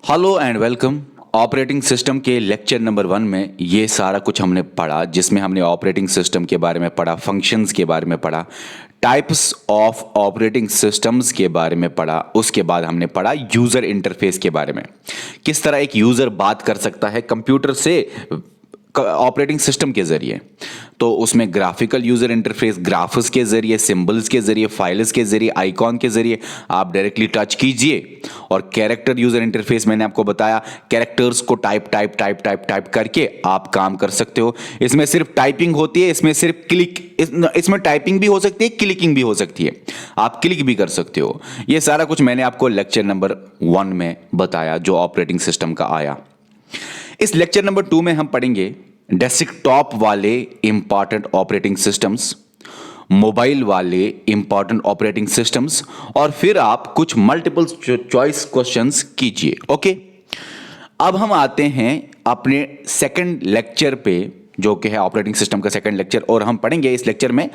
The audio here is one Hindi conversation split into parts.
Hello and welcome. Operating system के लेक्चर नंबर 1 में ये सारा कुछ हमने पढ़ा, जिसमें हमने ऑपरेटिंग सिस्टम के बारे में पढ़ा, फंक्शंस के बारे में पढ़ा, टाइप्स ऑफ ऑपरेटिंग सिस्टम्स के बारे में पढ़ा। उसके बाद हमने पढ़ा यूज़र इंटरफेस के बारे में, किस तरह एक यूज़र बात कर सकता है कंप्यूटर से ऑपरेटिंग सिस्टम के जरिए। तो उसमें ग्राफिकल यूजर इंटरफेस, ग्राफ्स के जरिए, सिंबल्स के जरिए, फाइल्स के जरिए, आइकॉन के जरिए आप डायरेक्टली टच कीजिए। और कैरेक्टर यूजर इंटरफेस मैंने आपको बताया, कैरेक्टर्स को टाइप करके आप काम कर सकते हो। इसमें सिर्फ टाइपिंग होती है, इसमें सिर्फ इसमें टाइपिंग भी हो सकती है, क्लिकिंग भी हो सकती है, आप क्लिक भी कर सकते हो। ये सारा कुछ मैंने आपको लेक्चर नंबर 1 में बताया जो ऑपरेटिंग सिस्टम का आया। इस लेक्चर नंबर 2 में हम पढ़ेंगे डेस्कटॉप वाले इंपॉर्टेंट ऑपरेटिंग सिस्टम्स, मोबाइल वाले इंपॉर्टेंट ऑपरेटिंग सिस्टम्स, और फिर आप कुछ मल्टीपल चॉइस क्वेश्चंस कीजिए। ओके, अब हम आते हैं अपने सेकंड लेक्चर पे, जो कि है ऑपरेटिंग सिस्टम का सेकंड लेक्चर। और हम पढ़ेंगे इस लेक्चर में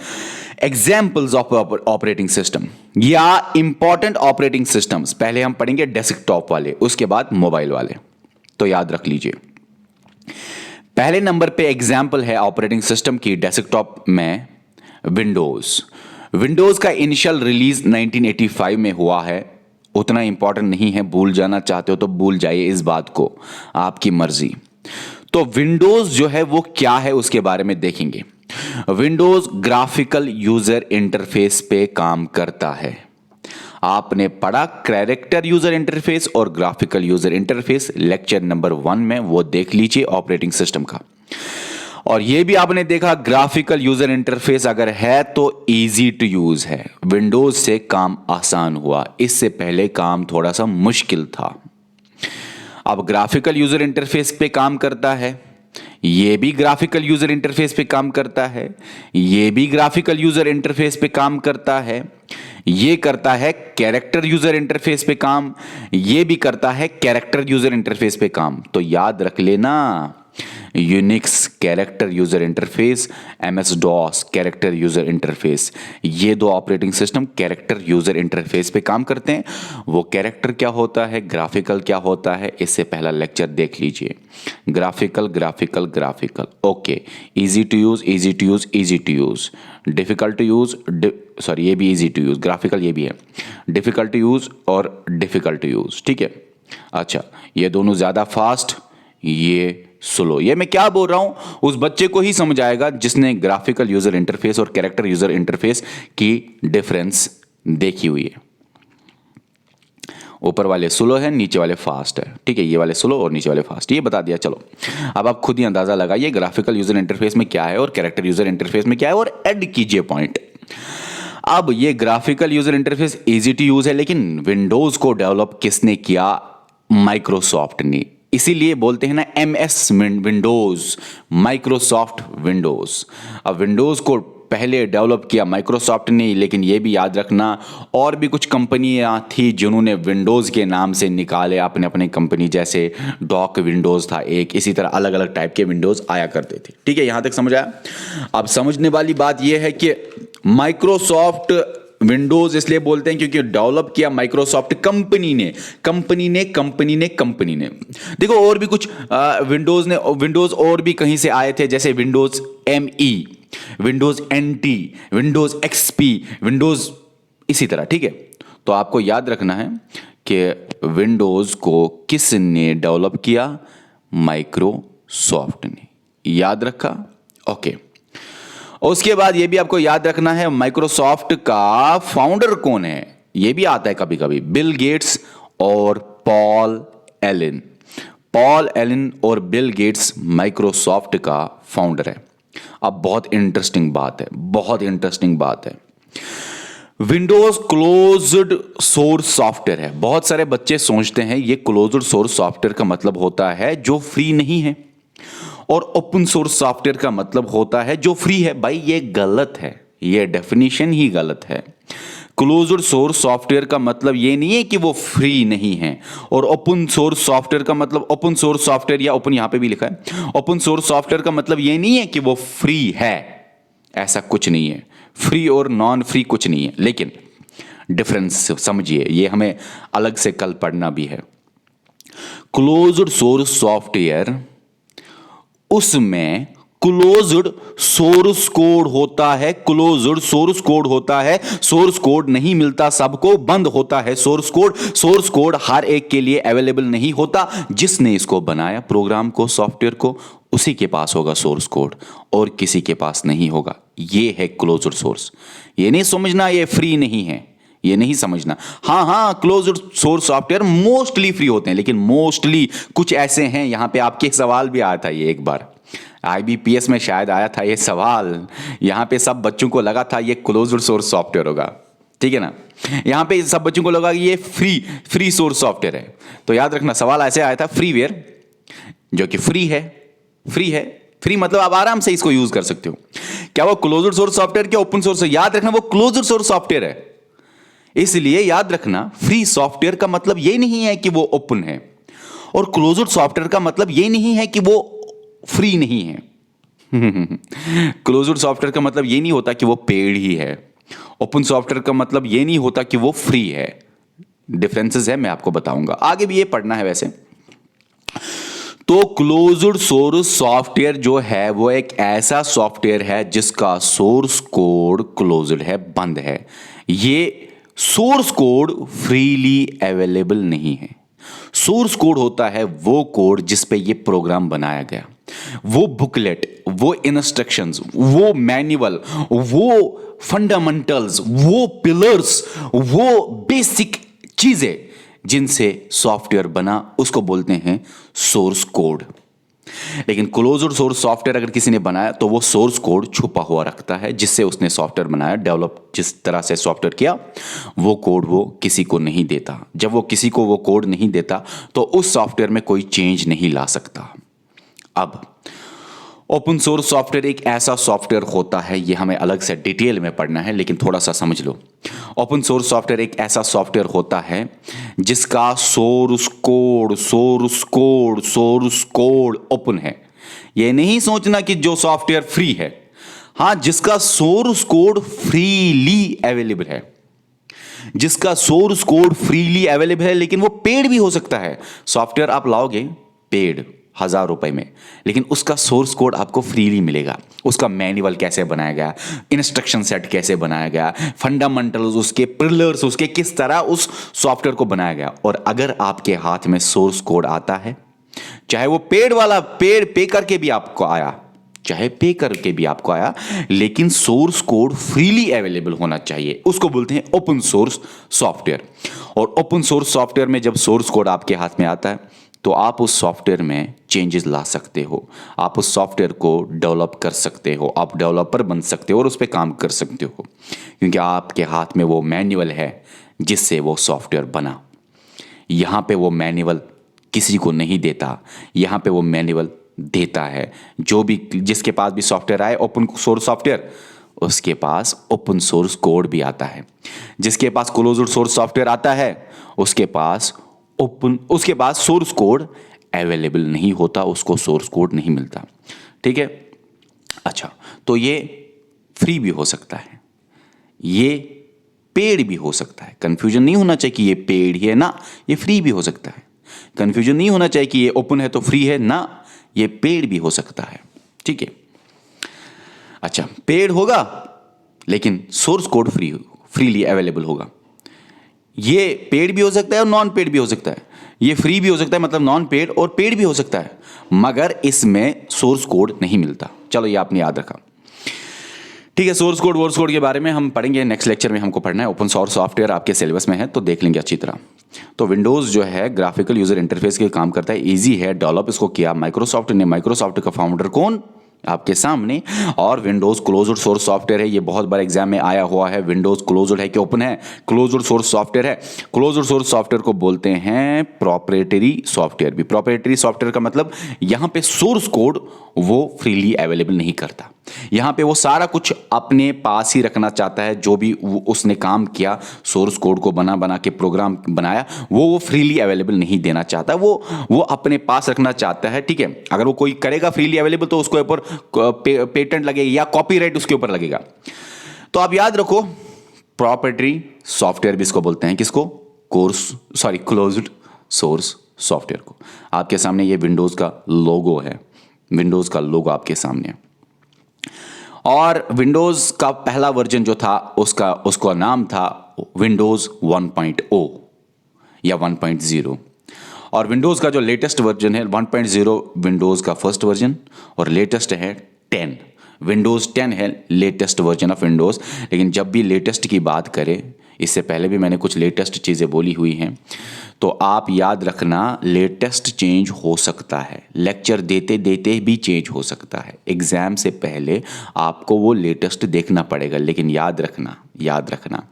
एग्जाम्पल्स ऑफ ऑपरेटिंग सिस्टम या इंपॉर्टेंट ऑपरेटिंग सिस्टम्स। पहले हम पढ़ेंगे डेस्कटॉप वाले, उसके बाद मोबाइल वाले। तो याद रख लीजिए, पहले नंबर पे एग्जाम्पल है ऑपरेटिंग सिस्टम की डेस्कटॉप में विंडोज का इनिशियल रिलीज 1985 में हुआ है। उतना इंपॉर्टेंट नहीं है, भूल जाना चाहते हो तो भूल जाइए इस बात को, आपकी मर्जी। तो विंडोज जो है वो क्या है उसके बारे में देखेंगे। विंडोज ग्राफिकल यूजर इंटरफेस पे काम करता है। आपने पढ़ा कैरेक्टर यूजर इंटरफेस और graphical user interface lecture number 1 में, वो देख लीजिए ऑपरेटिंग सिस्टम का। और ये भी आपने देखा ग्राफिकल यूजर इंटरफेस अगर है तो इजी टू यूज है, विंडोज से काम आसान हुआ, इससे पहले काम थोड़ा सा मुश्किल था। अब ग्राफिकल यूजर इंटरफेस पे काम करता है, ये भी ग्राफिकल यूजर इंटरफेस पे काम करता है, ये भी ग्राफिकल यूजर इंटरफेस पे काम करता है, ये करता है कैरेक्टर यूजर इंटरफेस पे काम, ये भी करता है कैरेक्टर यूजर इंटरफेस पे काम। तो याद रख लेना, Unix character user interface, MS DOS character user interface, ये दो operating system character user interface पे काम करते हैं। वो कैरेक्टर क्या होता है, ग्राफिकल क्या होता है, इससे पहला लेक्चर देख लीजिए। Graphical graphical graphical, okay, easy to use, easy to use, easy to use, difficult to use, sorry ये भी इजी टू यूज, ग्राफिकल ये भी है, डिफिकल्ट टू यूज और डिफिकल्ट टू यूज, ठीक है। अच्छा, ये दोनों ज्यादा फास्ट, ये स्लो। ये मैं क्या बोल रहा हूं उस बच्चे को ही समझ आएगा जिसने ग्राफिकल यूजर इंटरफेस और कैरेक्टर यूजर इंटरफेस की डिफरेंस देखी हुई है। ऊपर वाले स्लो है, नीचे वाले फास्ट है, ठीक है। ये वाले स्लो और नीचे वाले फास्ट, ये बता दिया। चलो अब आप खुद ही अंदाजा लगाइए ग्राफिकल यूजर इंटरफेस में क्या है और कैरेक्टर यूजर इंटरफेस में क्या है, और ऐड कीजिए पॉइंट। अब ये graphical user interface easy to use है, लेकिन विंडोज को डेवलप किसने किया? माइक्रोसॉफ्ट ने। इसीलिए बोलते हैं ना एमएस विंडोज, माइक्रोसॉफ्ट विंडोज। अब विंडोज को पहले डेवलप किया माइक्रोसॉफ्ट ने, लेकिन ये भी याद रखना और भी कुछ कंपनियां थी जिन्होंने विंडोज के नाम से निकाले अपने अपने कंपनी, जैसे डॉक विंडोज था एक, इसी तरह अलग अलग टाइप के विंडोज आया करते थे। ठीक है, यहां तक समझ आया? अब समझने वाली बात यह है कि माइक्रोसॉफ्ट विंडोज इसलिए बोलते हैं क्योंकि डेवलप किया माइक्रोसॉफ्ट कंपनी ने। देखो और भी कुछ विंडोज और भी कहीं से आए थे, जैसे Windows ME, Windows NT, Windows XP, Windows इसी तरह, ठीक है। तो आपको याद रखना है कि विंडोज को किसने डेवलप किया? माइक्रोसॉफ्ट ने। याद रखा? ओके। उसके बाद यह भी आपको याद रखना है माइक्रोसॉफ्ट का फाउंडर कौन है, यह भी आता है कभी कभी, बिल गेट्स और पॉल एलन और बिल गेट्स माइक्रोसॉफ्ट का फाउंडर है। अब बहुत इंटरेस्टिंग बात है, विंडोज क्लोज्ड सोर्स सॉफ्टवेयर है। बहुत सारे बच्चे सोचते हैं ये क्लोज्ड सोर्स सॉफ्टवेयर का मतलब होता है जो फ्री नहीं है, और ओपन सोर्स सॉफ्टवेयर का मतलब होता है जो फ्री है। भाई ये गलत है, ये डेफिनेशन ही गलत है। क्लोज्ड सोर्स सॉफ्टवेयर का मतलब ये नहीं है कि वो फ्री नहीं है, और ओपन सोर्स सॉफ्टवेयर का मतलब, ओपन सोर्स सॉफ्टवेयर या ओपन यहां पे भी लिखा है, ओपन सोर्स सॉफ्टवेयर का मतलब ये नहीं है कि वो फ्री है। ऐसा कुछ नहीं है, फ्री और नॉन फ्री कुछ नहीं है, लेकिन डिफरेंस समझिए, ये हमें अलग से कल पढ़ना भी है। क्लोज्ड सोर्स सॉफ्टवेयर, उसमें क्लोज्ड सोर्स कोड होता है, क्लोज्ड सोर्स कोड होता है। सोर्स कोड नहीं मिलता सबको, बंद होता है सोर्स कोड। सोर्स कोड हर एक के लिए अवेलेबल नहीं होता। जिसने इसको बनाया प्रोग्राम को, सॉफ्टवेयर को, उसी के पास होगा सोर्स कोड और किसी के पास नहीं होगा। ये है क्लोज्ड सोर्स। ये नहीं समझना ये फ्री नहीं है, ये नहीं समझना। हाँ, closed source software mostly free होते हैं, लेकिन मोस्टली कुछ ऐसे हैं। यहां पे आपके सवाल भी आया था ये एक बार, IBPS में शायद आया था ये सवाल। यहां पे सब बच्चों को लगा था ये क्लोज्ड सोर्स सॉफ्टवेयर होगा, ठीक है ना। यहां पे सब बच्चों को लगा कि ये फ्री सोर्स सॉफ्टवेयर है। तो याद रखना सवाल ऐसे आया था, फ्रीवेयर जो कि फ्री मतलब आप आराम से इसको यूज कर सकते हो। क्या वो क्लोज्ड सोर्स सॉफ्टवेयर क्या ओपन सोर्स है? याद रखना वो क्लोज्ड सोर्स सॉफ्टवेयर है। इसलिए याद रखना फ्री सॉफ्टवेयर का मतलब ये नहीं है कि वो ओपन है, और क्लोज्ड सॉफ्टवेयर का मतलब ये नहीं है कि वो फ्री नहीं है। क्लोज्ड सॉफ्टवेयर का मतलब ये नहीं होता कि वो पेड ही है। ओपन सॉफ्टवेयर का मतलब ये नहीं होता कि वो फ्री है। डिफरेंसेस है, मैं आपको बताऊंगा, आगे भी ये पढ़ना है वैसे। तो क्लोज्ड सोर्स सॉफ्टवेयर जो है वो एक ऐसा सॉफ्टवेयर है जिसका सोर्स कोड क्लोज्ड है, बंद है। ये सोर्स कोड फ्रीली अवेलेबल नहीं है। सोर्स कोड होता है वो कोड जिस पे ये प्रोग्राम बनाया गया, वो बुकलेट, वो इंस्ट्रक्शंस, वो मैनुअल, वो फंडामेंटल्स, वो पिलर्स, वो बेसिक चीजें जिनसे सॉफ्टवेयर बना, उसको बोलते हैं सोर्स कोड। लेकिन क्लोज्ड सोर्स सॉफ्टवेयर अगर किसी ने बनाया तो वो सोर्स कोड छुपा हुआ रखता है, जिससे उसने सॉफ्टवेयर बनाया, डेवलप जिस तरह से सॉफ्टवेयर किया, वो कोड वो किसी को नहीं देता। जब वो किसी को वो कोड नहीं देता तो उस सॉफ्टवेयर में कोई चेंज नहीं ला सकता। अब ओपन सोर्स सॉफ्टवेयर एक ऐसा सॉफ्टवेयर होता है, ये हमें अलग से डिटेल में पढ़ना है, लेकिन थोड़ा सा समझ लो। ओपन सोर्स सॉफ्टवेयर एक ऐसा सॉफ्टवेयर होता है जिसका सोर्स कोड ओपन है। ये नहीं सोचना कि जो सॉफ्टवेयर फ्री है, हां, जिसका सोर्स कोड फ्रीली अवेलेबल है, जिसका सोर्स कोड फ्रीली अवेलेबल है, लेकिन वो पेड भी हो सकता है। सॉफ्टवेयर आप लाओगे पेड 1000 रुपए में, लेकिन उसका सोर्स कोड आपको फ्रीली मिलेगा। उसका मैनुअल कैसे बनाया गया, इंस्ट्रक्शन सेट कैसे बनाया गया, फंडामेंटल्स, उसके पिलर्स, उसके किस तरह उस सॉफ्टवेयर को बनाया गया। और अगर आपके हाथ में सोर्स कोड आता है, चाहे वो पेड वाला पे करके भी आपको आया, लेकिन सोर्स कोड फ्रीली अवेलेबल होना चाहिए, उसको बोलते हैं ओपन सोर्स सॉफ्टवेयर। और ओपन सोर्स सॉफ्टवेयर में जब सोर्स कोड आपके हाथ में आता है तो आप उस सॉफ्टवेयर में चेंजेस ला सकते हो, आप उस सॉफ्टवेयर को डेवलप कर सकते हो, आप डेवलपर बन सकते हो और उस पर काम कर सकते हो, क्योंकि आपके हाथ में वो मैनुअल है जिससे वो सॉफ्टवेयर बना। यहाँ पे वो मैनुअल किसी को नहीं देता, यहाँ पे वो मैनुअल देता है जिसके पास भी सॉफ्टवेयर आए ओपन सोर्स सॉफ्टवेयर, उसके पास ओपन सोर्स कोड भी आता है। जिसके पास क्लोज्ड सोर्स सॉफ्टवेयर आता है उसके पास सोर्स कोड अवेलेबल नहीं होता, उसको सोर्स कोड नहीं मिलता, ठीक है। अच्छा, तो ये फ्री भी हो सकता है, ये पेड भी हो सकता है। कंफ्यूजन नहीं होना चाहिए कि ये पेड ही है, ना, ये फ्री भी हो सकता है। कंफ्यूजन नहीं होना चाहिए कि ये ओपन है तो फ्री है, ना, ये पेड भी हो सकता है, ठीक है। अच्छा, पेड होगा लेकिन सोर्स कोड फ्रीली अवेलेबल होगा। ये पेड भी हो सकता है और नॉन पेड भी हो सकता है। ये फ्री भी हो सकता है, मतलब नॉन पेड, और पेड भी हो सकता है, मगर इसमें सोर्स कोड नहीं मिलता। चलो, ये आपने याद रखा, ठीक है। सोर्स कोड वोर्स कोड के बारे में हम पढ़ेंगे नेक्स्ट लेक्चर में, हमको पढ़ना है। ओपन सोर्स सॉफ्टवेयर आपके सिलेबस में है तो देख लेंगे अच्छी तरह। तो विंडोज़ जो है ग्राफिकल यूजर इंटरफेस के काम करता है, इजी है, डेवलप इसको किया माइक्रोसॉफ्ट ने। माइक्रोसॉफ्ट का फाउंडर कौन? आपके सामने। और विंडोज क्लोज्ड सोर्स सॉफ्टवेयर है, ये बहुत बार एग्जाम में आया हुआ है। विंडोज क्लोज्ड है कि ओपन है? क्लोज्ड सोर्स सॉफ्टवेयर है। क्लोज्ड सोर्स सॉफ्टवेयर को बोलते हैं प्रोप्राइटरी सॉफ्टवेयर भी। प्रोप्राइटरी सॉफ्टवेयर का मतलब यहां पे सोर्स कोड वो फ्रीली अवेलेबल नहीं करता, यहां पे वो सारा कुछ अपने पास ही रखना चाहता है। जो भी उसने काम किया, सोर्स कोड को बना के प्रोग्राम बनाया, वो फ्रीली अवेलेबल नहीं देना चाहता, वो अपने पास रखना चाहता है, ठीक है। अगर वो कोई करेगा फ्रीली अवेलेबल तो उसके ऊपर पेटेंट लगेगा या कॉपीराइट उसके ऊपर लगेगा। तो आप याद रखो, प्रोप्राइटरी सॉफ्टवेयर भी इसको बोलते हैं, किसको? क्लोज्ड सोर्स सॉफ्टवेयर को। आपके सामने ये विंडोज़ का लोगो है, विंडोज़ का लोगो आपके सामने। और विंडोज़ का पहला वर्जन जो था उसका नाम था विंडोज़ 1.0 या 1.0। और विंडोज़ का जो लेटेस्ट वर्जन है 1.0 विंडोज़ का फर्स्ट वर्जन, और लेटेस्ट है 10। विंडोज़ 10 है लेटेस्ट वर्जन ऑफ विंडोज़। लेकिन जब भी लेटेस्ट की बात करें, इससे पहले भी मैंने कुछ लेटेस्ट चीज़ें बोली हुई हैं, तो आप याद रखना लेटेस्ट चेंज हो सकता है, लेक्चर देते देते भी चेंज हो सकता है। एग्ज़ाम से पहले आपको वो लेटेस्ट देखना पड़ेगा। लेकिन याद रखना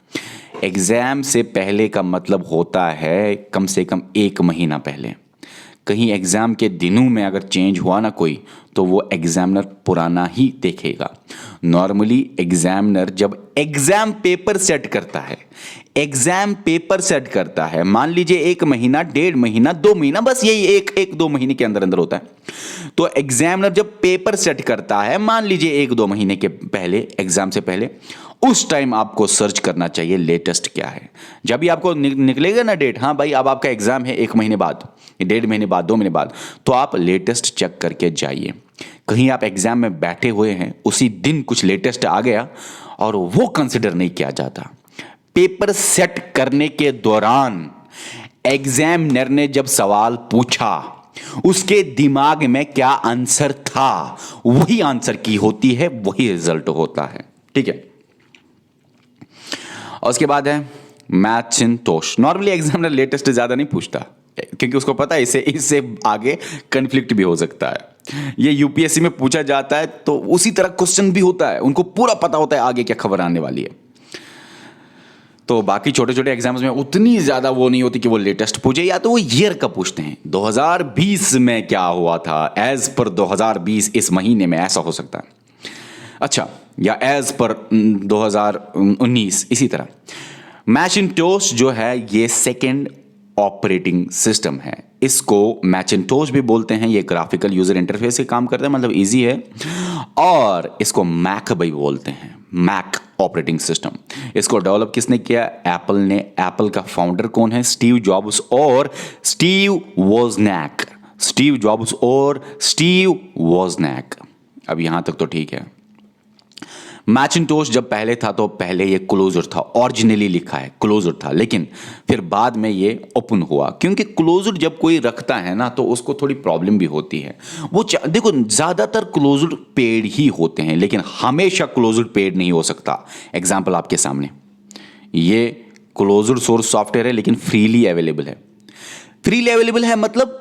एग्ज़ाम से पहले का मतलब होता है कम से कम 1 महीना पहले। कहीं एग्ज़ाम के दिनों में अगर चेंज हुआ ना कोई, तो वो एग्जामिनर पुराना ही देखेगा। नॉर्मली एग्जामिनर जब एग्ज़ाम पेपर सेट करता है, मान लीजिए 1 महीना, 1.5 महीना, 2 महीना, बस यही 1-2 महीने के अंदर अंदर होता है। तो एग्जामिनर जब पेपर सेट करता है, मान लीजिए 1-2 महीने के पहले, एग्जाम से पहले, उस टाइम आपको सर्च करना चाहिए लेटेस्ट क्या है। जब भी आपको निकलेगा ना डेट, हाँ भाई अब आपका एग्जाम है 1 महीने बाद, 1.5 महीने बाद, 2 महीने बाद, तो आप लेटेस्ट चेक करके जाइए। कहीं आप एग्जाम में बैठे हुए हैं, उसी दिन कुछ लेटेस्ट आ गया और वो कंसिडर नहीं किया जाता। पेपर सेट करने के दौरान एग्जामिनर ने जब सवाल पूछा, उसके दिमाग में क्या आंसर था, वही आंसर की होती है, वही रिजल्ट होता है। ठीक है। और उसके बाद है मैचिंटोश। नॉर्मली एग्जामिनर लेटेस्ट ज्यादा नहीं पूछता, क्योंकि उसको पता है इससे आगे कन्फ्लिक्ट भी हो सकता है। ये यूपीएससी में पूछा जाता है तो उसी तरह क्वेश्चन भी होता है, उनको पूरा पता होता है आगे क्या खबर आने वाली है। तो बाकी छोटे छोटे एग्जाम्स में उतनी ज्यादा वो नहीं होती कि वो लेटेस्ट पूछे, या तो वो ईयर का पूछते हैं, 2020 में क्या हुआ था, एज पर 2020 इस महीने में ऐसा हो सकता है, अच्छा, या एज पर 2019, इसी तरह। मैचिंटोश जो है ये सेकेंड ऑपरेटिंग सिस्टम है। इसको मैचिंटोश भी बोलते हैं। ये ग्राफिकल यूजर इंटरफेस से काम करता है, मतलब इजी है। और इसको मैक भी बोलते हैं, मैक ऑपरेटिंग सिस्टम। इसको डेवलप किसने किया? एप्पल ने। एप्पल का फाउंडर कौन है? स्टीव जॉब्स और स्टीव वोजनैक। स्टीव जॉब्स और स्टीव वोजनैक। अब यहां तक तो ठीक है। मैचिंटोश जब पहले था तो पहले ये क्लोजर था, ओरिजिनली लिखा है क्लोजर था, लेकिन फिर बाद में ये ओपन हुआ, क्योंकि क्लोजर जब कोई रखता है ना तो उसको थोड़ी प्रॉब्लम भी होती है। वो देखो ज्यादातर क्लोजर पेड ही होते हैं, लेकिन हमेशा क्लोजर पेड नहीं हो सकता। एग्जाम्पल आपके सामने, ये क्लोजर सोर्स सॉफ्टवेयर है लेकिन फ्रीली अवेलेबल है। फ्रीली अवेलेबल है मतलब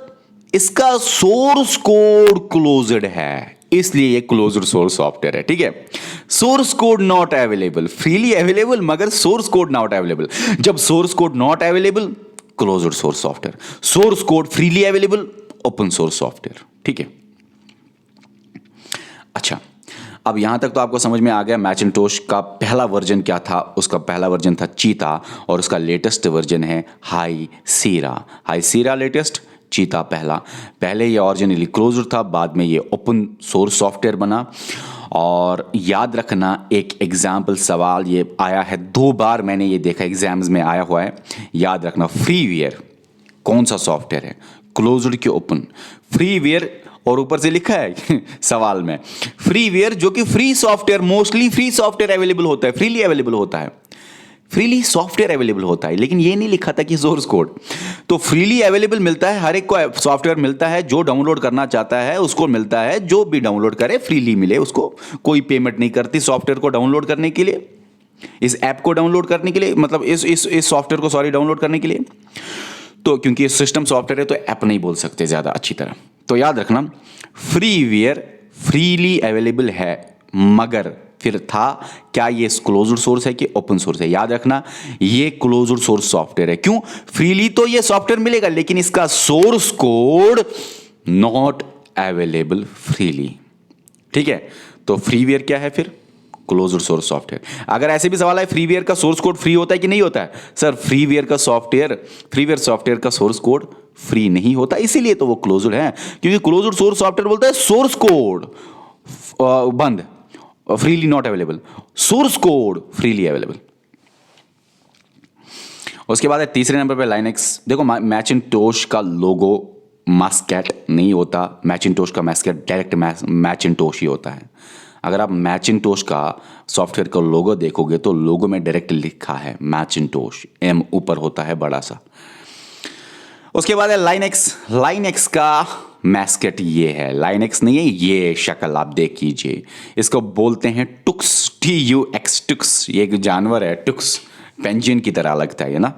इसका सोर्स कोड क्लोज्ड है, इसलिए ये क्लोज्ड सोर्स सॉफ्टवेयर है। ठीक है। Source code not available, freely available मगर सोर्स कोड नॉट अवेलेबल। जब source code not available, closed source software. Source code freely available, open source software. ठीक है। अच्छा, अब यहां तक तो आपको समझ में आ गया मैचिंटोश का पहला वर्जन क्या था। उसका पहला वर्जन था चीता, और उसका लेटेस्ट वर्जन है हाई सीरा। हाई सीरा लेटेस्ट, चीता पहला। पहले ये ओरिजिनली क्लोजर था, बाद में ये ओपन सोर्स सॉफ्टवेयर बना। और याद रखना, एक एग्जाम्पल सवाल ये आया है 2 बार, मैंने ये देखा एग्जाम्स में आया हुआ है। याद रखना, फ्रीवेयर कौन सा सॉफ्टवेयर है? क्लोज्ड के ओपन? फ्रीवेयर, और ऊपर से लिखा है सवाल में फ्रीवेयर, जो कि free software, mostly free software available होता है, फ्रीली अवेलेबल होता है, फ्रीली सॉफ्टवेयर अवेलेबल होता है, लेकिन ये नहीं लिखा था कि सोर्स कोड। तो फ्रीली अवेलेबल मिलता है, हर एक को सॉफ्टवेयर मिलता है, जो डाउनलोड करना चाहता है उसको मिलता है, जो भी डाउनलोड करे फ्रीली मिले उसको, कोई पेमेंट नहीं करती सॉफ्टवेयर को डाउनलोड करने के लिए, इस ऐप को डाउनलोड करने के लिए, मतलब इस सॉफ्टवेयर को डाउनलोड करने के लिए। तो क्योंकि ये सिस्टम सॉफ्टवेयर है तो ऐप नहीं बोल सकते ज्यादा अच्छी तरह। तो याद रखना, फ्रीवेयर फ्रीली अवेलेबल है, मगर फिर था क्या ये क्लोज्ड सोर्स है कि ओपन सोर्स है? याद रखना, ये क्लोज्ड सोर्स सॉफ्टवेयर है। क्यों? फ्रीली तो ये सॉफ्टवेयर मिलेगा, लेकिन इसका source code not available freely. ठीक है। तो फ्रीवेयर क्या है फिर? Closed source software. अगर ऐसे भी सवाल है, फ्रीवेयर का सोर्स कोड फ्री होता है कि नहीं होता है? सर, फ्रीवेयर सॉफ्टवेयर का सोर्स कोड फ्री नहीं होता, इसीलिए तो वो क्लोज्ड है, क्योंकि क्लोज्ड सोर्स सॉफ्टवेयर बोलता है सोर्स कोड बंद, freely not available, source code freely available. उसके बाद है तीसरे नंबर पे लाइनेक्स। देखो मैचिंटोश का लोगो मस्कैट नहीं होता, मैचिंटोश का मस्कैट डायरेक्ट मैचिंटोश ही होता है। अगर आप मैचिंटोश का सॉफ्टवेयर का लोगो देखोगे तो लोगो में डायरेक्ट लिखा है मैचिंटोश, एम ऊपर होता है बड़ा सा। उसके बाद है लाइनेक्स। लाइनेक्स का मैस्केट ये है, लाइनेक्स नहीं है, ये शक्ल आप देख कीजिए। इसको बोलते हैं टुक्स, TUX टुक्स। ये एक जानवर है टुक्स, पेंजियन की तरह लगता है ना।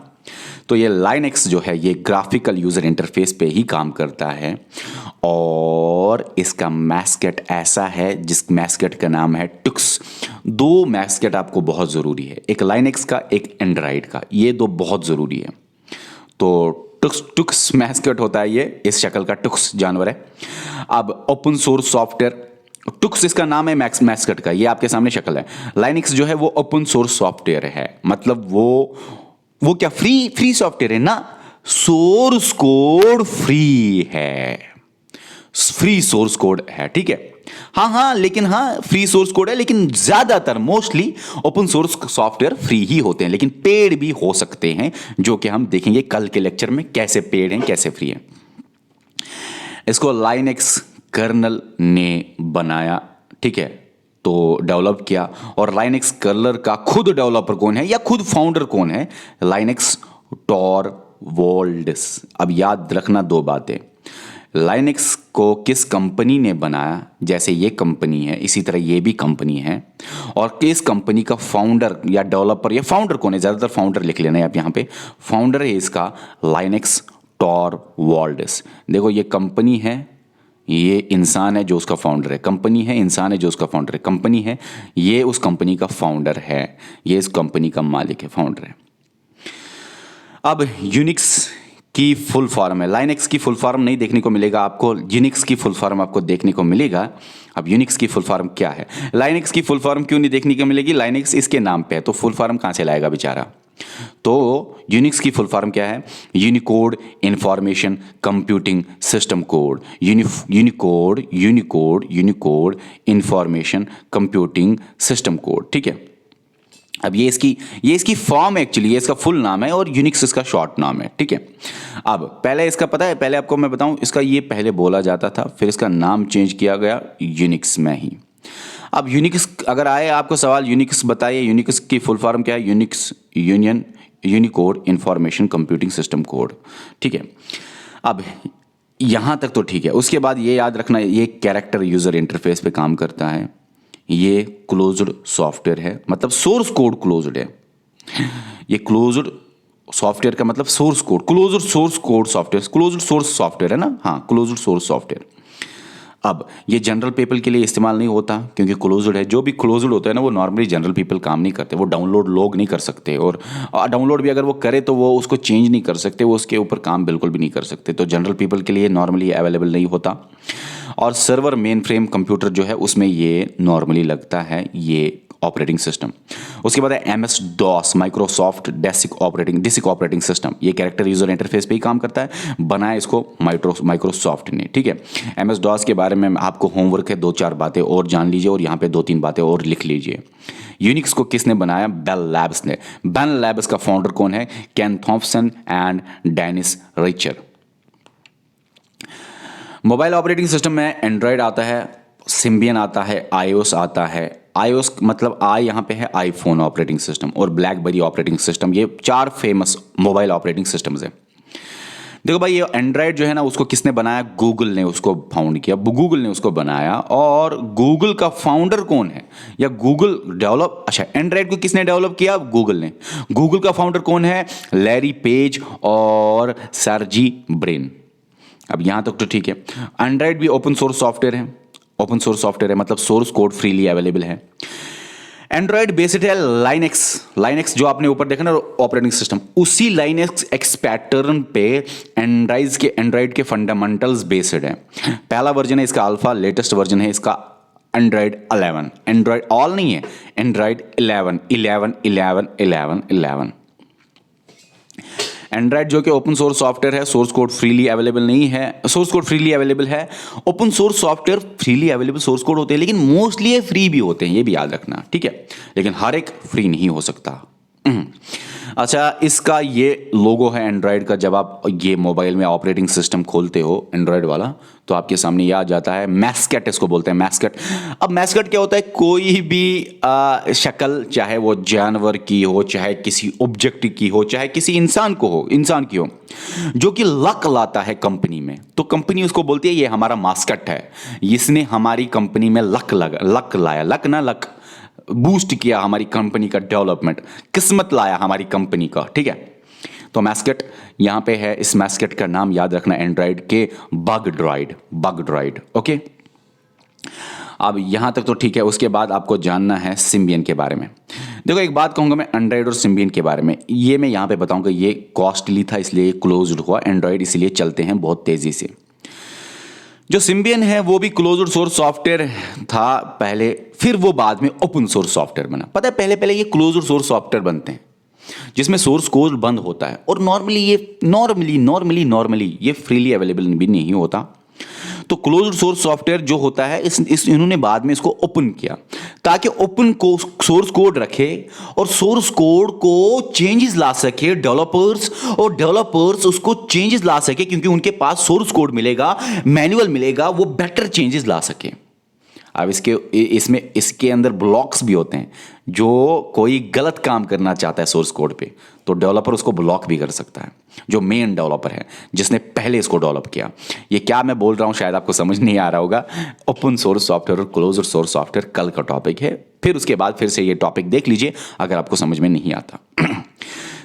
तो ये लाइनेक्स जो है ये ग्राफिकल यूजर इंटरफेस पे ही काम करता है और इसका मैस्केट ऐसा है जिस मैस्केट का नाम है टुक्स। दो मैस्केट आपको बहुत ज़रूरी है, एक लाइनेक्स का एक एंड्रॉइड का, ये दो बहुत ज़रूरी है। तो टुक्स मैस्केट होता है ये, इस शक्ल का टुक्स जानवर है। अब ओपन सोर्स सॉफ्टवेयर, टुक्स इसका नाम है मैस्केट का, ये आपके सामने शक्ल है। लाइनेक्स जो है वो ओपन सोर्स सॉफ्टवेयर है, मतलब वो क्या फ्री सॉफ्टवेयर है ना, सोर्स कोड फ्री है, फ्री सोर्स कोड है, ठीक है। हाँ लेकिन फ्री सोर्स कोड है, लेकिन ज्यादातर mostly open source software free ही होते हैं, लेकिन पेड भी हो सकते हैं, जो कि हम देखेंगे कल के लेक्चर में कैसे पेड हैं कैसे फ्री हैं। इसको लाइनेक्स कर्नल ने बनाया, ठीक है, तो डेवलप किया। और लाइनेक्स कर्नल का खुद डेवलपर कौन है या खुद फाउंडर कौन है? लाइनेक्स टॉरवॉल्ड्स। अब याद रखना दो बातें, लाइनेक्स को किस कंपनी ने बनाया, जैसे ये कंपनी है इसी तरह ये भी कंपनी है, और किस कंपनी का फाउंडर या डेवलपर या फाउंडर कौन है, ज़्यादातर फाउंडर लिख लेना है आप यहाँ पे। फाउंडर है इसका लाइनेक्स टॉरवॉल्ड्स। देखो ये कंपनी है, ये इंसान है जो उसका फाउंडर है, कंपनी है, इंसान है जो उसका फाउंडर है, कंपनी है, ये उस कंपनी का फाउंडर है, ये इस कंपनी का मालिक है, फाउंडर है। अब यूनिक्स की फुल फॉर्म है, लाइनेक्स की फुल फॉर्म नहीं देखने को मिलेगा आपको, यूनिक्स की फुल फॉर्म आपको देखने को मिलेगा। अब यूनिक्स की फुल फॉर्म क्या है, लाइनेक्स की फुल फॉर्म क्यों नहीं देखने को मिलेगी? लाइनेक्स इसके नाम पे है, तो फुल फॉर्म कहाँ से लाएगा बेचारा? तो यूनिक्स की फुल फॉर्म क्या है? Unicode information computing system code, Unicode information computing system code, ठीक है। अब ये इसकी फॉर्म एक्चुअली, ये इसका फुल नाम है और यूनिक्स इसका शॉर्ट नाम है, ठीक है। अब पहले इसका पता है, पहले आपको मैं बताऊं, इसका ये पहले बोला जाता था, फिर इसका नाम चेंज किया गया यूनिक्स में ही। अब यूनिक्स अगर आए आपको सवाल, यूनिक्स बताइए, यूनिक्स की फुल फॉर्म क्या है? Unix union Unicode information computing system code, ठीक है। अब यहां तक तो ठीक है। उसके बाद ये याद रखना, ये कैरेक्टर यूजर इंटरफेस पे काम करता है, ये क्लोज्ड सॉफ्टवेयर है, मतलब सोर्स कोड क्लोज्ड है। ये क्लोज्ड सॉफ्टवेयर का मतलब source code, closed source code software, closed source software है ना, हाँ क्लोज्ड सोर्स सॉफ्टवेयर। अब ये जनरल पीपल के लिए इस्तेमाल नहीं होता क्योंकि क्लोज्ड है। जो भी क्लोज्ड होता है ना वो नॉर्मली जनरल पीपल काम नहीं करते, वो डाउनलोड लोग नहीं कर सकते, और डाउनलोड भी अगर वो करे तो वो उसको चेंज नहीं कर सकते, वो उसके ऊपर काम बिल्कुल भी नहीं कर सकते। तो जनरल पीपल के लिए नॉर्मली अवेलेबल नहीं होता। और सर्वर मेन फ्रेम कंप्यूटर जो है उसमें ये नॉर्मली लगता है, ये ऑपरेटिंग सिस्टम। उसके बाद है MS DOS, Microsoft disk operating system. ये कैरेक्टर यूजर इंटरफेस पे ही काम करता है, बनाया इसको माइक्रोसॉफ्ट ने, ठीक है। MS DOS के बारे में आपको होमवर्क है, 2-4 बातें और जान लीजिए और यहाँ पे 2-3 बातें और लिख लीजिए। यूनिक्स को किसने बनाया? बेल लैब्स ने। बेल लैब्स का फाउंडर कौन है? Ken Thompson and Dennis Ritchie. Mobile operating system में एंड्रॉयड आता है, सिम्बियन आता है, iOS आता है। iOS मतलब यहाँ पे है आईफोन ऑपरेटिंग सिस्टम और ब्लैकबेरी ऑपरेटिंग सिस्टम, ये 4 फेमस मोबाइल ऑपरेटिंग सिस्टम्स है। देखो भाई ये एंड्रॉयड जो है ना उसको किसने बनाया? गूगल ने उसको फाउंड किया, गूगल ने उसको बनाया। और गूगल का फाउंडर कौन है या गूगल डेवलप, अच्छा एंड्रॉयड को किसने डेवलप किया? गूगल ने। गूगल का फाउंडर कौन है? लैरी पेज और सर्जी ब्रिन। अब यहां तक तो ठीक है। एंड्रॉयड भी ओपन सोर्स सॉफ्टवेयर है, ओपन सोर्स सॉफ्टवेयर है मतलब सोर्स कोड फ्रीली अवेलेबल है। एंड्रॉयड बेस्ड है लाइनेक्स जो आपने ऊपर देखा ना ऑपरेटिंग सिस्टम, उसी लाइनेक्स एक्स पैटर्न पे एंड्रॉयड के फंडामेंटल्स बेस्ड है। पहला वर्जन है इसका अल्फा, लेटेस्ट वर्जन है इसका एंड्रॉयड 11, एंड्रॉयड ऑल नहीं है, एंड्रॉयड 11। एंड्रॉयड जो कि ओपन सोर्स सॉफ्टवेयर है, सोर्स कोड फ्रीली अवेलेबल नहीं है, सोर्स कोड फ्रीली अवेलेबल है। Open source software freely available source code होते हैं, लेकिन मोस्टली ये फ्री भी होते हैं, ये भी याद रखना, ठीक है। लेकिन हर एक फ्री नहीं हो सकता। अच्छा, इसका ये लोगो है एंड्रॉयड का। जब आप ये मोबाइल में ऑपरेटिंग सिस्टम खोलते हो एंड्रॉयड वाला, तो आपके सामने ये आ जाता है मैस्कट, इसको बोलते हैं मैस्कट। अब मैस्कट क्या होता है? कोई भी शक्ल, चाहे वो जानवर की हो, चाहे किसी ऑब्जेक्ट की हो, चाहे किसी इंसान की हो, जो कि लक लाता है कंपनी में, तो कंपनी उसको बोलती है ये हमारा मास्कट है, इसने हमारी कंपनी में लक लाया, लक बूस्ट किया हमारी कंपनी का डेवलपमेंट, किस्मत लाया हमारी कंपनी का, ठीक है। तो मैस्कट यहां पे है। इस मैस्कट का नाम याद रखना एंड्रॉयड के बग ड्रॉइड, ओके। अब यहां तक तो ठीक है। उसके बाद आपको जानना है सिम्बियन के बारे में। देखो, एक बात कहूंगा मैं एंड्रॉयड और सिम्बियन के बारे में, ये मैं यहां पे बताऊंगा, ये कॉस्टली था इसलिए क्लोज्ड हुआ। एंड्रॉयड इसलिए चलते हैं बहुत तेजी से। जो सिम्बियन है वो भी क्लोज्ड सोर्स सॉफ्टवेयर था पहले, फिर वो बाद में ओपन सोर्स सॉफ्टवेयर बना। पता है, पहले पहले ये क्लोज्ड सोर्स सॉफ्टवेयर बनते हैं जिसमें सोर्स कोड बंद होता है, और नॉर्मली ये फ्रीली अवेलेबल भी नहीं होता। तो क्लोज्ड सोर्स सॉफ्टवेयर जो होता है, इन्होंने बाद में इसको ओपन किया ताकि ओपन को सोर्स कोड रखे और सोर्स कोड को चेंजेस ला सके डेवलपर्स, और डेवलपर्स उसको चेंजेस ला सके, क्योंकि उनके पास सोर्स कोड मिलेगा, मैनुअल मिलेगा, वो बेटर चेंजेस ला सके। अब इसके अंदर ब्लॉक्स भी होते हैं। जो कोई गलत काम करना चाहता है सोर्स कोड पे, तो डेवलपर उसको ब्लॉक भी कर सकता है, जो मेन डेवलपर है जिसने पहले इसको डेवलप किया। ये क्या मैं बोल रहा हूं शायद आपको समझ नहीं आ रहा होगा। ओपन सोर्स सॉफ्टवेयर और क्लोज्ड सोर्स सॉफ्टवेयर कल का टॉपिक है, फिर उसके बाद फिर से ये टॉपिक देख लीजिए अगर आपको समझ में नहीं आता।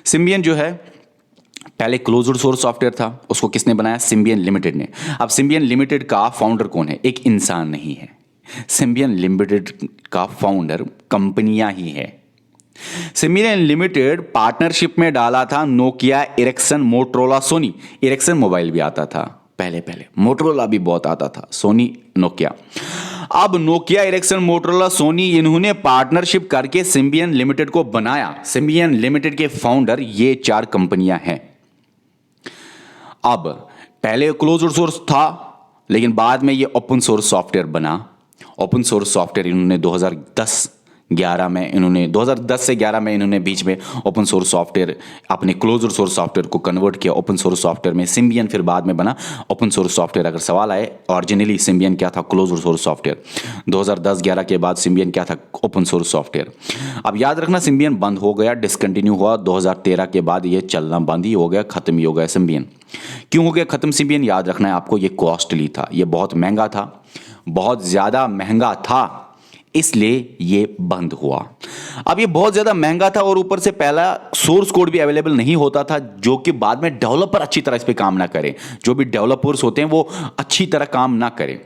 सिम्बियन जो है पहले क्लोज्ड सोर्स सॉफ्टवेयर था, उसको किसने बनाया? सिम्बियन लिमिटेड ने। अब सिम्बियन लिमिटेड का फाउंडर कौन है? एक इंसान नहीं है। सिम्बियन लिमिटेड का फाउंडर कंपनियां ही है। सिम्बियन लिमिटेड पार्टनरशिप में डाला था Nokia, Ericsson, Motorola, Sony. Ericsson mobile भी आता था पहले, मोटरोला भी बहुत आता था, सोनी, नोकिया। अब नोकिया, इरिक्सन, मोटरोला, सोनी, इन्होंने पार्टनरशिप करके सिम्बियन लिमिटेड को बनाया। सिम्बियन लिमिटेड के फाउंडर ये 4 कंपनियां हैं। अब पहले क्लोज्ड सोर्स था, लेकिन बाद में ये ओपन सोर्स सॉफ्टवेयर बना। ओपन सोर्स सॉफ्टवेयर इन्होंने 2010 से 11 में इन्होंने बीच में ओपन सोर्स सॉफ्टवेयर, अपने क्लोज्ड सोर्स सॉफ्टवेयर को कन्वर्ट किया ओपन सोर्स सॉफ्टवेयर में। सिम्बियन फिर बाद में बना ओपन सोर्स सॉफ्टवेयर। अगर सवाल आए ओरिजिनली सिम्बियन क्या था? Closed source software. 2010-11 के बाद सिम्बियन क्या था? Open source software. अब याद रखना, सिम्बियन बंद हो गया, डिसकंटिन्यू हुआ 2013 के बाद, ये चलना बंद ही हो गया, खत्म ही हो गया सिम्बियन। क्यों हो गया खत्म सिम्बियन? याद रखना है आपको, ये कॉस्टली था, ये बहुत महंगा था, बहुत ज्यादा महंगा था, इसलिए ये बंद हुआ। अब ये बहुत ज्यादा महंगा था और ऊपर से पहला सोर्स कोड भी अवेलेबल नहीं होता था, जो कि बाद में डेवलपर अच्छी तरह इस पे काम ना करें, जो भी डेवलपर्स होते हैं वो अच्छी तरह काम ना करें।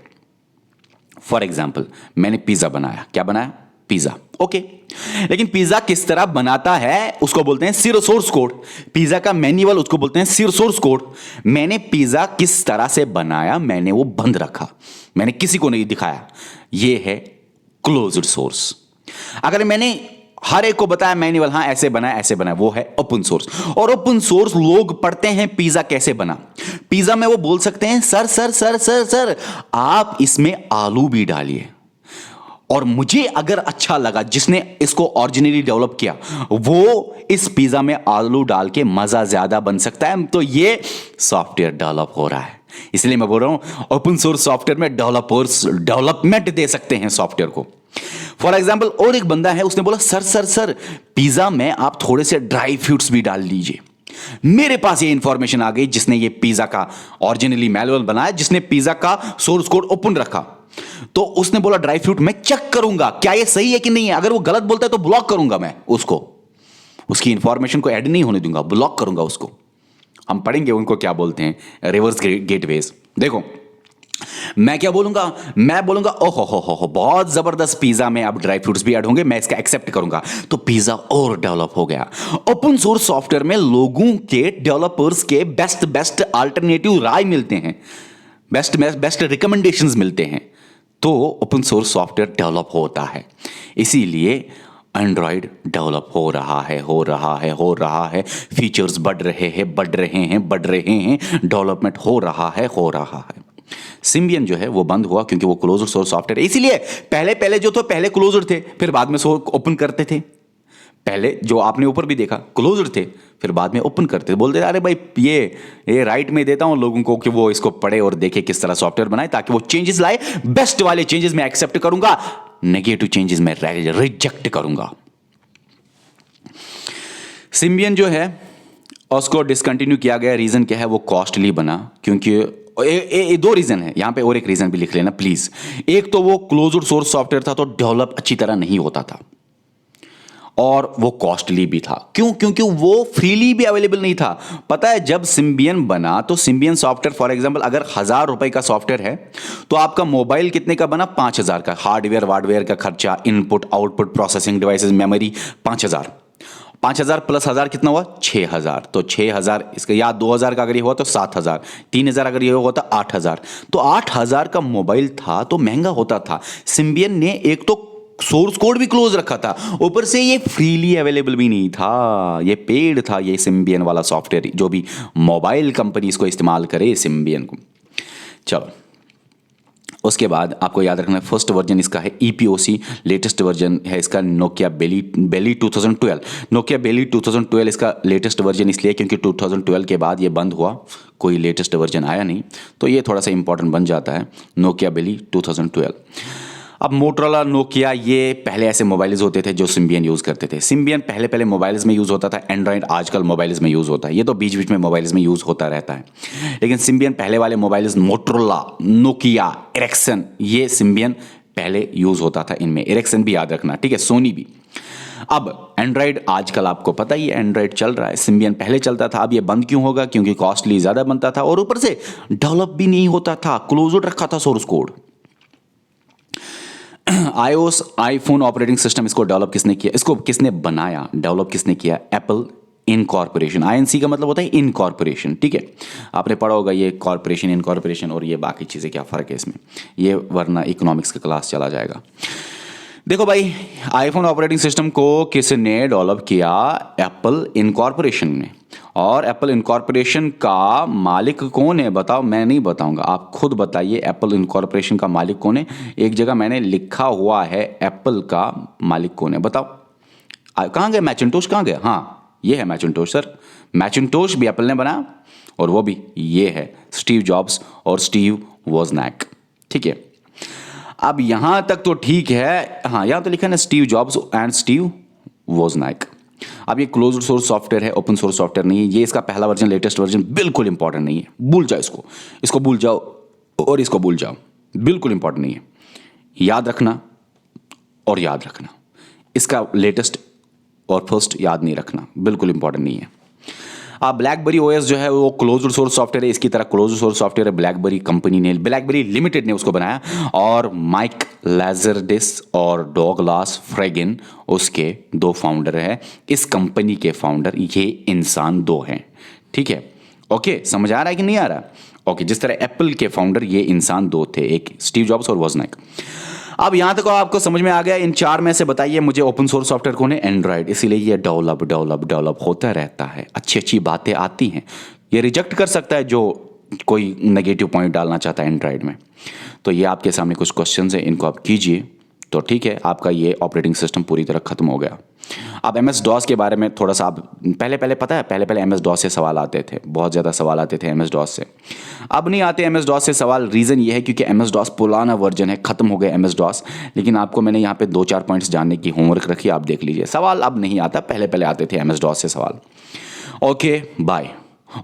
फॉर एग्जाम्पल, मैंने पिज्जा बनाया। क्या बनाया? Pizza, okay. लेकिन पिज्जा किस तरह बनाता है उसको बोलते हैं जीरो सोर्स कोड। पिज्जा का मैन्युअल उसको बोलते हैं जीरो सोर्स कोड। मैंने पिज्जा किस तरह से बनाया, मैंने वो बंद रखा, मैंने किसी को नहीं दिखाया, ये है क्लोज्ड सोर्स। अगर मैंने हर एक को बताया मैन्युअल, हाँ ऐसे बनाया, वो है ओपन सोर्स। और ओपन सोर्स लोग पढ़ते हैं पिज्जा कैसे बना। पिज्जा में वो बोल सकते हैं sir sir sir sir sir आप इसमें आलू भी डालिए, और मुझे अगर अच्छा लगा, जिसने इसको ओरिजिनली डेवलप किया, वो इस पिज्जा में आलू डाल के मजा ज्यादा बन सकता है। तो ये सॉफ्टवेयर डेवलप हो रहा है, इसलिए मैं बोल रहा हूं ओपन सोर्स सॉफ्टवेयर में डेवलपर्स डेवलपमेंट दे सकते हैं सॉफ्टवेयर को। फॉर एग्जाम्पल, और एक बंदा है, उसने बोला सर सर सर पिज्जा में आप थोड़े से ड्राई फ्रूट्स भी डाल लीजिए। मेरे पास ये इंफॉर्मेशन आ गई, जिसने ये पिज्जा का ओरिजिनली मैनुअल बनाया, जिसने पिज्जा का सोर्स कोड ओपन रखा, तो उसने बोला ड्राई फ्रूट मैं चेक करूंगा क्या ये सही है कि नहीं है। अगर वो गलत बोलता है तो ब्लॉक करूंगा मैं उसको, उसकी इंफॉर्मेशन को ऐड नहीं होने दूंगा, ब्लॉक करूंगा उसको। हम पढ़ेंगे उनको क्या बोलते हैं, रिवर्स गेटवेज। देखो मैं क्या बोलूंगा, मैं बोलूंगा ओहो हो बहुत जबरदस्त पिज्जा में अब ड्राई फ्रूट्स भी ऐड होंगे, मैं इसका एक्सेप्ट करूंगा, तो पिज्जा और डेवलप हो गया। ओपन सोर्स सॉफ्टवेयर में लोगों के, डेवलपर्स के बेस्ट अल्टरनेटिव राय मिलते हैं, बेस्ट रिकमेंडेशंस मिलते हैं, तो ओपन सोर्स सॉफ्टवेयर डेवलप होता है। इसीलिए एंड्रॉयड डेवलप हो रहा है, फीचर्स बढ़ रहे हैं, डेवलपमेंट हो रहा है। सिम्बियन जो है वो बंद हुआ क्योंकि वो क्लोज्ड सोर्स सॉफ्टवेयर है। इसीलिए पहले जो थे पहले क्लोज्ड थे, फिर बाद में ओपन करते थे। पहले जो आपने ऊपर भी देखा क्लोज्ड थे, फिर बाद में ओपन करते, बोलते अरे भाई ये राइट में देता हूं लोगों को कि वो इसको पढ़े और देखे किस तरह सॉफ्टवेयर बनाए, ताकि वो चेंजेस लाए। बेस्ट वाले चेंजेस मैं एक्सेप्ट करूंगा, नेगेटिव चेंजेस मैं रिजेक्ट करूंगा। सिम्बियन जो है उसको डिसकंटिन्यू किया गया, रीजन क्या है? वो कॉस्टली बना, क्योंकि दो रीजन है यहां पे, और एक रीजन भी लिख लेना प्लीज। एक तो वो क्लोज्ड सोर्स सॉफ्टवेयर था तो डेवलप अच्छी तरह नहीं होता था, और वो कॉस्टली भी था। क्यों? क्योंकि वो फ्रीली भी अवेलेबल नहीं था। पता है जब सिम्बियन बना तो सिम्बियन सॉफ्टवेयर फॉर एग्जांपल अगर 1000 रुपए का सॉफ्टवेयर है तो आपका मोबाइल कितने का बना? 5000 का। हार्डवेयर वार्डवेयर का खर्चा, input output processing devices memory 5000, 5000 plus 1000 कितना हुआ? 6000। तो 6000 इसका, या 2000 का अगर ये हुआ तो 7000, 3000 अगर ये हुआ तो 8000। तो 8000 का मोबाइल था तो महंगा होता था। सिम्बियन ने एक तो सोर्स कोड भी क्लोज रखा था, ऊपर से ये फ्रीली अवेलेबल भी नहीं था, ये पेड था ये सिम्बियन वाला सॉफ्टवेयर, जो भी मोबाइल कंपनी इसको इस्तेमाल करे सिम्बियन को। चलो उसके बाद आपको याद रखना है फर्स्ट वर्जन इसका है EPOC, लेटेस्ट वर्जन है इसका नोकिया बेली 2012। नोकिया बेली 2012 इसका लेटेस्ट वर्जन इसलिए क्योंकि 2012 के बाद ये बंद हुआ, कोई लेटेस्ट वर्जन आया नहीं, तो ये थोड़ा सा इंपॉर्टेंट बन जाता है नोकिया बेली 2012। अब मोटरोला, नोकिया, ये पहले ऐसे मोबाइल्स होते थे जो सिम्बियन यूज़ करते थे। सिम्बियन पहले मोबाइल्स में यूज़ होता था, एंड्रॉइड आजकल मोबाइल्स में यूज़ होता है, ये तो बीच बीच में मोबाइल्स में यूज़ होता रहता है। लेकिन सिम्बियन पहले वाले मोबाइल्स, मोटरोला, नोकिया, एरिक्सन, ये सिम्बियन पहले यूज़ होता था इनमें। एरिक्सन भी याद रखना, ठीक है, सोनी भी। अब एंड्रॉइड आजकल आपको पता ही है एंड्रॉइड चल रहा है, सिम्बियन पहले चलता था, अब ये बंद क्यों होगा? क्योंकि कॉस्टली ज़्यादा बनता था और ऊपर से डेवलप भी नहीं होता था, क्लोज्ड रखा था source code. iOS iPhone operating system, इसको डेवलप किसने किया? इसको किसने बनाया, डेवलप किसने किया? Apple incorporation. INC का मतलब होता है इनकॉर्पोरेशन, ठीक है। आपने पढ़ा होगा ये कॉर्पोरेशन, इनकॉर्पोरेशन और ये बाकी चीज़ें क्या फ़र्क है इसमें, ये वरना इकोनॉमिक्स का क्लास चला जाएगा। देखो भाई, आईफोन ऑपरेटिंग सिस्टम को किसने डेवलप किया? एप्पल इनकॉर्पोरेशन ने। और एप्पल इनकॉर्पोरेशन का मालिक कौन है बताओ? मैं नहीं बताऊंगा, आप खुद बताइए एप्पल इनकॉर्पोरेशन का मालिक कौन है। एक जगह मैंने लिखा हुआ है एप्पल का मालिक कौन है, बताओ। कहाँ गए मैकिन्टोश, कहाँ गए? हाँ ये है मैकिन्टोश सर, मैकिन्टोश भी एप्पल ने बनाया, और वो भी ये है स्टीव जॉब्स और स्टीव वोजनैक, ठीक है। अब यहां तक तो ठीक है, हाँ यहां तो लिखा है ना स्टीव जॉब्स एंड स्टीव वोजनैक। अब ये क्लोज्ड सोर्स सॉफ्टवेयर है, ओपन सोर्स सॉफ्टवेयर नहीं है, ये इसका पहला वर्जन, लेटेस्ट वर्जन बिल्कुल इंपॉर्टेंट नहीं है, भूल जाओ इसको भूल जाओ और इसको भूल जाओ, बिल्कुल इंपॉर्टेंट नहीं है। याद रखना और याद रखना, इसका लेटेस्ट और फर्स्ट याद नहीं रखना, बिल्कुल इंपॉर्टेंट नहीं है। अब ब्लैकबेरी OS जो है वो क्लोज्ड सोर्स सॉफ्टवेयर है, इसकी तरह क्लोज्ड सोर्स सॉफ्टवेयर है, ब्लैकबेरी कंपनी ने, ब्लैकबेरी लिमिटेड ने उसको बनाया, और माइक लाजरडिस और डॉगलास फ्रेगिन उसके दो फाउंडर हैं। इस कंपनी के फाउंडर ये इंसान दो हैं, ठीक है। ओके, समझ आ रहा है कि नहीं आ रहा? ओके, जिस तरह एप्पल के फाउंडर ये इंसान दो थे, एक स्टीव जॉब्स और वोजनैक। अब यहां तक आपको समझ में आ गया। इन चार में से बताइए मुझे ओपन सोर्स सॉफ्टवेयर कौन है? एंड्रॉइड। इसीलिए ये डेवलप होता रहता है, अच्छी बातें आती हैं, ये रिजेक्ट कर सकता है जो कोई नेगेटिव पॉइंट डालना चाहता है एंड्रॉइड में। तो ये आपके सामने कुछ क्वेश्चंस हैं, इनको आप कीजिए तो ठीक है, आपका ये ऑपरेटिंग सिस्टम पूरी तरह खत्म हो गया। अब MS-DOS के बारे में थोड़ा सा आप पहले पता है, पहले MS-DOS से सवाल आते थे, बहुत ज़्यादा सवाल आते थे MS-DOS से। अब नहीं आते MS-DOS से सवाल, रीज़न ये है क्योंकि MS-DOS पुराना वर्जन है, ख़त्म हो गया MS-DOS। लेकिन आपको मैंने यहाँ पे 2-4 पॉइंट्स जानने की होमवर्क रखी, आप देख लीजिए। सवाल अब नहीं आता, पहले आते थे MS-DOS से सवाल। Okay bye.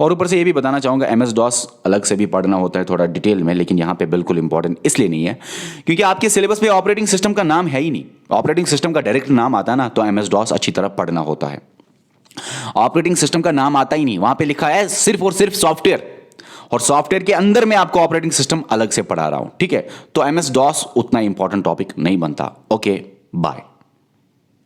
और ऊपर से ये भी बताना चाहूँगा, MS-DOS अलग से भी पढ़ना होता है थोड़ा डिटेल में, लेकिन यहाँ पे बिल्कुल इंपॉर्टेंट इसलिए नहीं है क्योंकि आपके सिलेबस में ऑपरेटिंग सिस्टम का नाम है ही नहीं। ऑपरेटिंग सिस्टम का डायरेक्ट नाम आता है ना, तो MS-DOS अच्छी तरह पढ़ना होता है। ऑपरेटिंग सिस्टम का नाम आता ही नहीं, वहाँ पे लिखा है सिर्फ और सिर्फ सॉफ्टवेयर, और सॉफ्टवेयर के अंदर में आपको ऑपरेटिंग सिस्टम अलग से पढ़ा रहा हूँ, ठीक है। तो MS-DOS उतना इंपॉर्टेंट टॉपिक नहीं बनता। Okay bye.